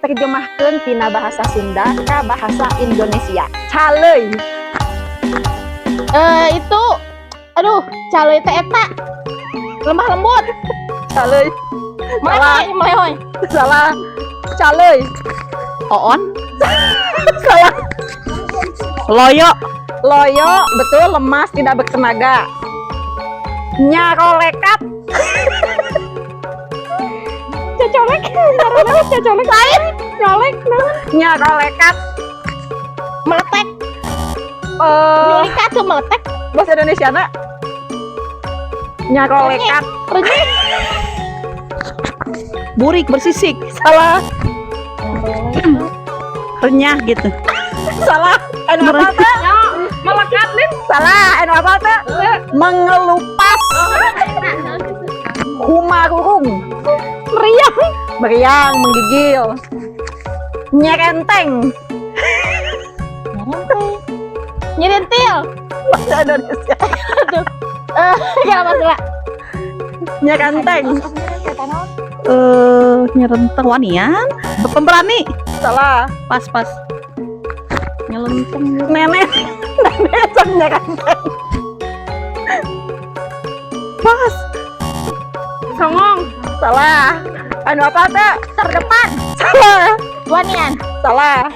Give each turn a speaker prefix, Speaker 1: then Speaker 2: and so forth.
Speaker 1: terjemahkeun tina bahasa Sunda ka bahasa Indonesia. Caleuy.
Speaker 2: Itu aduh, caleuy teh eta lemah lembut.
Speaker 1: Caleuy. Salah.
Speaker 2: Melehoy.
Speaker 1: Salah. Caleuy.
Speaker 3: Oon.
Speaker 1: Salah.
Speaker 3: Loyo.
Speaker 1: Loyo, betul, lemas, tidak bertenaga. Nyarolekat.
Speaker 2: Cacolek. Cacolek lain. Colek.
Speaker 1: Nyarolekat.
Speaker 2: Meletek. Nyulikat tuh meletek.
Speaker 1: Bahasa Indonesia na. Nyarolekat.
Speaker 2: Renyek.
Speaker 3: Burik bersisik.
Speaker 1: Salah.
Speaker 3: Renyah gitu.
Speaker 1: Salah. Anu apa teh? Melekat nih. Salah. Anu apa teh? Mengelupas. Humarurung.
Speaker 2: Meriang.
Speaker 1: Meriang, menggigil. Nyerenteng.
Speaker 2: Nyerentil.
Speaker 1: Bahasa Indonesia.
Speaker 2: Gak masalah.
Speaker 1: Nyerenteng.
Speaker 3: Nyerenteng wanian. Pemberani.
Speaker 1: Salah.
Speaker 3: Pas. Nyelenteng.
Speaker 1: Nenek. Nenek sang nyerenteng.
Speaker 3: Pas.
Speaker 2: Songong.
Speaker 1: Salah. Anu apa teh?
Speaker 2: Terdepan.
Speaker 1: Salah.
Speaker 2: Wanian.
Speaker 1: Salah.